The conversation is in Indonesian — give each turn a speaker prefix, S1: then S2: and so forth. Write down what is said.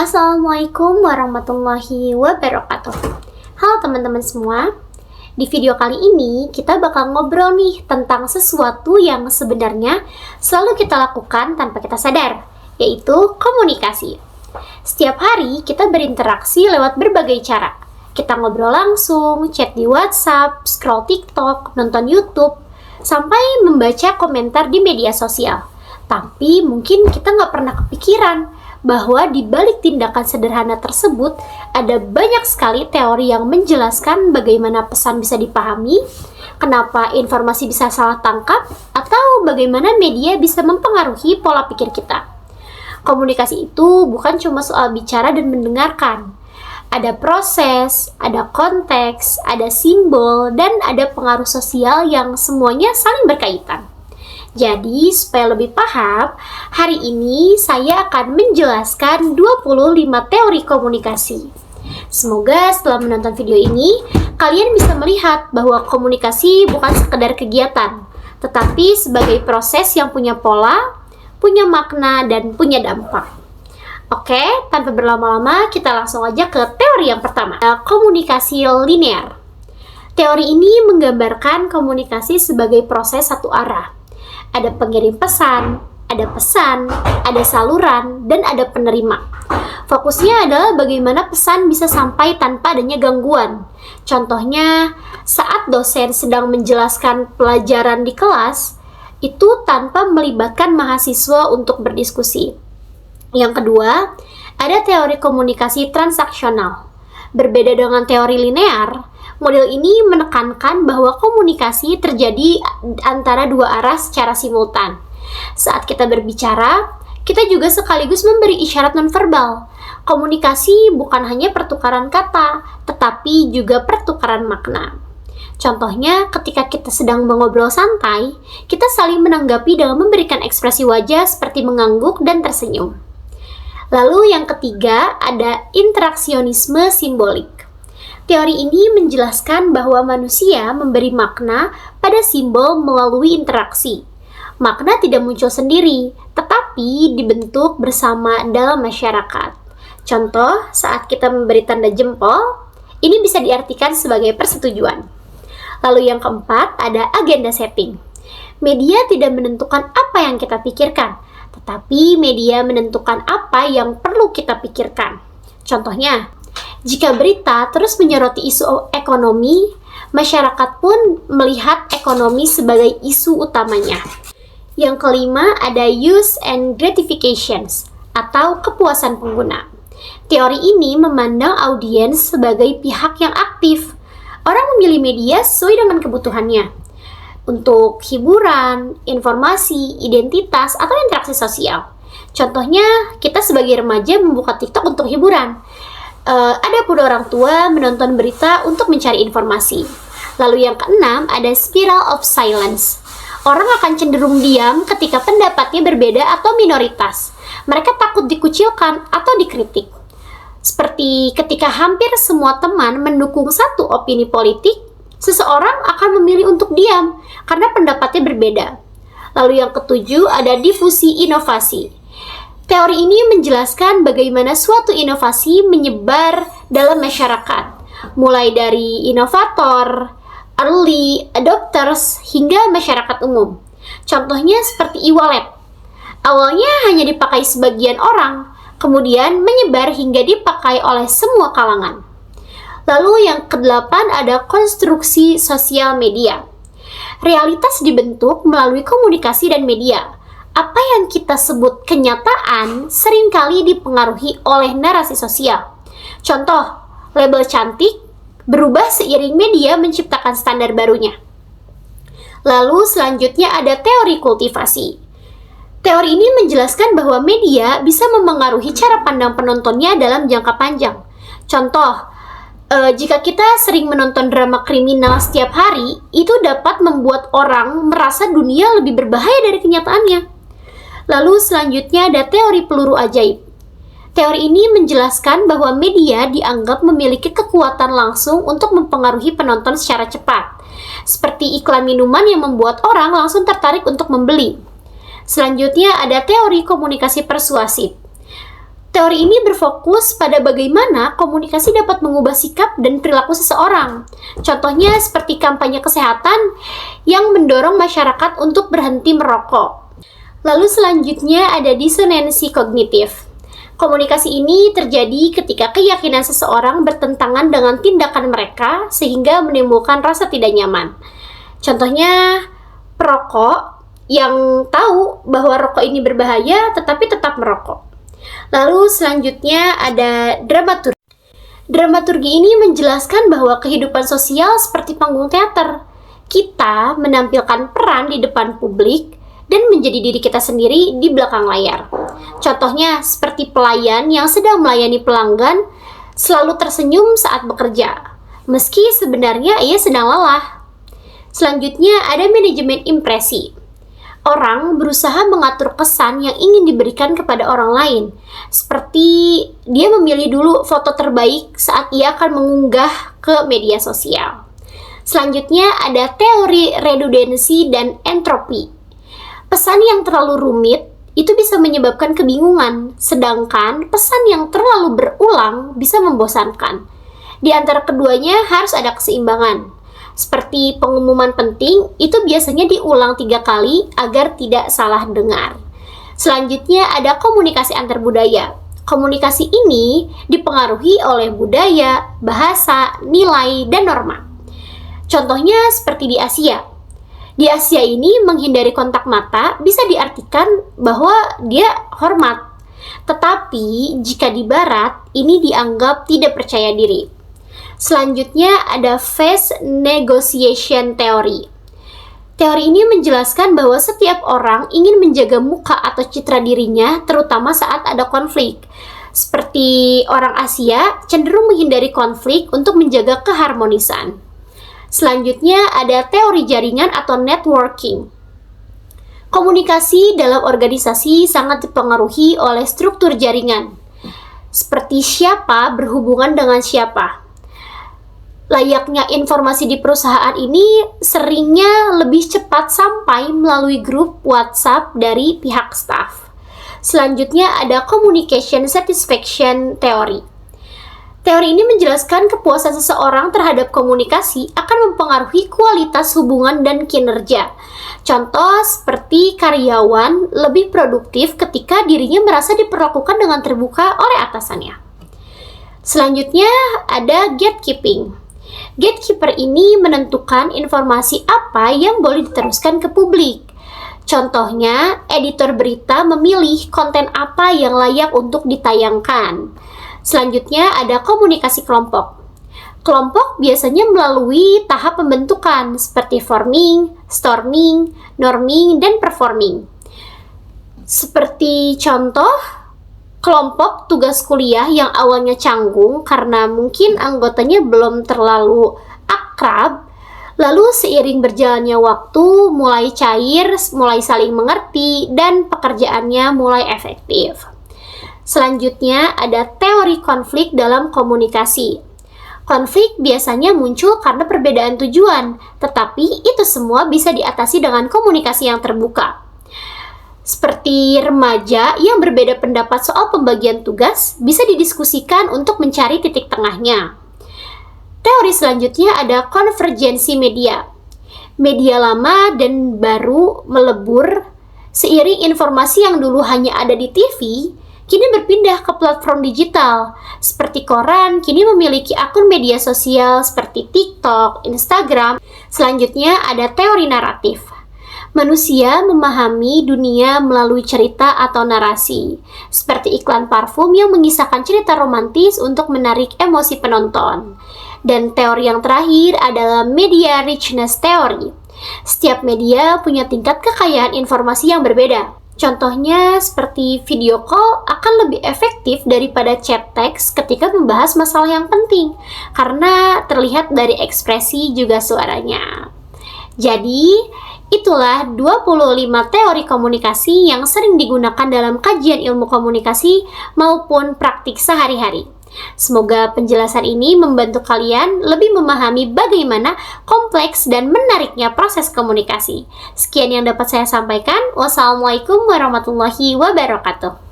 S1: Assalamualaikum warahmatullahi wabarakatuh. Halo teman-teman semua. Di video kali ini kita bakal ngobrol nih tentang sesuatu yang sebenarnya selalu kita lakukan tanpa kita sadar, yaitu komunikasi. Setiap hari kita berinteraksi lewat berbagai cara. Kita ngobrol langsung, chat di WhatsApp, scroll TikTok, nonton YouTube, sampai membaca komentar di media sosial. Tapi mungkin kita nggak pernah kepikiran bahwa di balik tindakan sederhana tersebut ada banyak sekali teori yang menjelaskan bagaimana pesan bisa dipahami, kenapa informasi bisa salah tangkap, atau bagaimana media bisa mempengaruhi pola pikir kita. Komunikasi itu bukan cuma soal bicara dan mendengarkan. Ada proses, ada konteks, ada simbol, dan ada pengaruh sosial yang semuanya saling berkaitan. Jadi, supaya lebih paham, hari ini saya akan menjelaskan 25 teori komunikasi. Semoga setelah menonton video ini, kalian bisa melihat bahwa komunikasi bukan sekedar kegiatan, tetapi sebagai proses yang punya pola, punya makna, dan punya dampak. Oke, tanpa berlama-lama, kita langsung aja ke teori yang pertama, komunikasi linear. Teori ini menggambarkan komunikasi sebagai proses satu arah. Ada pengirim pesan, ada saluran, dan ada penerima. Fokusnya adalah bagaimana pesan bisa sampai tanpa adanya gangguan. Contohnya, saat dosen sedang menjelaskan pelajaran di kelas, itu tanpa melibatkan mahasiswa untuk berdiskusi. Yang kedua, ada teori komunikasi transaksional. Berbeda dengan teori linear, model ini menekankan bahwa komunikasi terjadi antara dua arah secara simultan. Saat kita berbicara, kita juga sekaligus memberi isyarat nonverbal. Komunikasi bukan hanya pertukaran kata, tetapi juga pertukaran makna. Contohnya, ketika kita sedang mengobrol santai, kita saling menanggapi dengan memberikan ekspresi wajah seperti mengangguk dan tersenyum. Lalu yang ketiga, ada interaksionisme simbolik. Teori ini menjelaskan bahwa manusia memberi makna pada simbol melalui interaksi. Makna tidak muncul sendiri, tetapi dibentuk bersama dalam masyarakat. Contoh, saat kita memberi tanda jempol, ini bisa diartikan sebagai persetujuan. Lalu yang keempat, ada agenda setting. Media tidak menentukan apa yang kita pikirkan, tetapi media menentukan apa yang perlu kita pikirkan. Contohnya, jika berita terus menyoroti isu ekonomi, masyarakat pun melihat ekonomi sebagai isu utamanya. Yang kelima, ada use and gratifications atau kepuasan pengguna. Teori ini memandang audiens sebagai pihak yang aktif. Orang memilih media sesuai dengan kebutuhannya untuk hiburan, informasi, identitas, atau interaksi sosial. Contohnya, kita sebagai remaja membuka TikTok untuk hiburan. Adapun orang tua menonton berita untuk mencari informasi. Lalu yang keenam, ada spiral of silence. Orang akan cenderung diam ketika pendapatnya berbeda atau minoritas. Mereka takut dikucilkan atau dikritik. Seperti ketika hampir semua teman mendukung satu opini politik, seseorang akan memilih untuk diam karena pendapatnya berbeda. Lalu yang ketujuh, ada difusi inovasi. Teori ini menjelaskan bagaimana suatu inovasi menyebar dalam masyarakat, mulai dari inovator, early adopters, hingga masyarakat umum. Contohnya seperti e-wallet. Awalnya hanya dipakai sebagian orang, kemudian menyebar hingga dipakai oleh semua kalangan. Lalu yang kedelapan, ada konstruksi sosial media. Realitas dibentuk melalui komunikasi dan media. Apa yang kita sebut kenyataan seringkali dipengaruhi oleh narasi sosial. Contoh, label cantik berubah seiring media menciptakan standar barunya. Lalu selanjutnya ada teori kultivasi. Teori ini menjelaskan bahwa media bisa memengaruhi cara pandang penontonnya dalam jangka panjang. Contoh, jika kita sering menonton drama kriminal setiap hari, itu dapat membuat orang merasa dunia lebih berbahaya dari kenyataannya. Lalu selanjutnya ada teori peluru ajaib. Teori ini menjelaskan bahwa media dianggap memiliki kekuatan langsung untuk mempengaruhi penonton secara cepat, seperti iklan minuman yang membuat orang langsung tertarik untuk membeli. Selanjutnya ada teori komunikasi persuasif. Teori ini berfokus pada bagaimana komunikasi dapat mengubah sikap dan perilaku seseorang. Contohnya seperti kampanye kesehatan yang mendorong masyarakat untuk berhenti merokok. Lalu selanjutnya ada disonansi kognitif. Komunikasi ini terjadi ketika keyakinan seseorang bertentangan dengan tindakan mereka sehingga menimbulkan rasa tidak nyaman. Contohnya perokok yang tahu bahwa rokok ini berbahaya tetapi tetap merokok. Lalu selanjutnya ada dramaturgi. Dramaturgi ini menjelaskan bahwa kehidupan sosial seperti panggung teater. Kita menampilkan peran di depan publik dan menjadi diri kita sendiri di belakang layar. Contohnya seperti pelayan yang sedang melayani pelanggan selalu tersenyum saat bekerja, meski sebenarnya ia sedang lelah. Selanjutnya ada manajemen impresi. Orang berusaha mengatur kesan yang ingin diberikan kepada orang lain, seperti dia memilih dulu foto terbaik saat ia akan mengunggah ke media sosial. Selanjutnya ada teori redundansi dan entropi. Pesan yang terlalu rumit itu bisa menyebabkan kebingungan, sedangkan pesan yang terlalu berulang bisa membosankan. Di antara keduanya harus ada keseimbangan. Seperti pengumuman penting, itu biasanya diulang 3 kali agar tidak salah dengar. Selanjutnya ada komunikasi antar budaya. Komunikasi ini dipengaruhi oleh budaya, bahasa, nilai, dan norma. Contohnya seperti di Asia. Di Asia ini menghindari kontak mata bisa diartikan bahwa dia hormat. Tetapi jika di Barat, ini dianggap tidak percaya diri. Selanjutnya ada face negotiation theory. Teori ini menjelaskan bahwa setiap orang ingin menjaga muka atau citra dirinya, terutama saat ada konflik. Seperti orang Asia cenderung menghindari konflik untuk menjaga keharmonisan. Selanjutnya ada teori jaringan atau networking. Komunikasi dalam organisasi sangat dipengaruhi oleh struktur jaringan. Seperti siapa berhubungan dengan siapa. Layaknya informasi di perusahaan ini seringnya lebih cepat sampai melalui grup WhatsApp dari pihak staf. Selanjutnya ada communication satisfaction theory. Teori ini menjelaskan kepuasan seseorang terhadap komunikasi akan mempengaruhi kualitas hubungan dan kinerja. Contoh seperti karyawan lebih produktif ketika dirinya merasa diperlakukan dengan terbuka oleh atasannya. Selanjutnya ada gatekeeping. Gatekeeper ini menentukan informasi apa yang boleh diteruskan ke publik. Contohnya, editor berita memilih konten apa yang layak untuk ditayangkan. Selanjutnya ada komunikasi kelompok. Kelompok biasanya melalui tahap pembentukan seperti forming, storming, norming, dan performing. Seperti contoh, kelompok tugas kuliah yang awalnya canggung karena mungkin anggotanya belum terlalu akrab, lalu seiring berjalannya waktu mulai cair, mulai saling mengerti, dan pekerjaannya mulai efektif. Selanjutnya ada teori konflik dalam komunikasi. Konflik biasanya muncul karena perbedaan tujuan, tetapi itu semua bisa diatasi dengan komunikasi yang terbuka. Seperti remaja yang berbeda pendapat soal pembagian tugas bisa didiskusikan untuk mencari titik tengahnya. Teori selanjutnya ada konvergensi media. Media lama dan baru melebur seiring informasi yang dulu hanya ada di TV, kini berpindah ke platform digital. Seperti koran, kini memiliki akun media sosial seperti TikTok, Instagram. Selanjutnya ada teori naratif. Manusia memahami dunia melalui cerita atau narasi, seperti iklan parfum yang mengisahkan cerita romantis untuk menarik emosi penonton. Dan teori yang terakhir adalah media richness theory. Setiap media punya tingkat kekayaan informasi yang berbeda. Contohnya seperti video call akan lebih efektif daripada chat teks ketika membahas masalah yang penting, karena terlihat dari ekspresi juga suaranya. Jadi, itulah 25 teori komunikasi yang sering digunakan dalam kajian ilmu komunikasi maupun praktik sehari-hari. Semoga penjelasan ini membantu kalian lebih memahami bagaimana kompleks dan menariknya proses komunikasi. Sekian yang dapat saya sampaikan. Wassalamualaikum warahmatullahi wabarakatuh.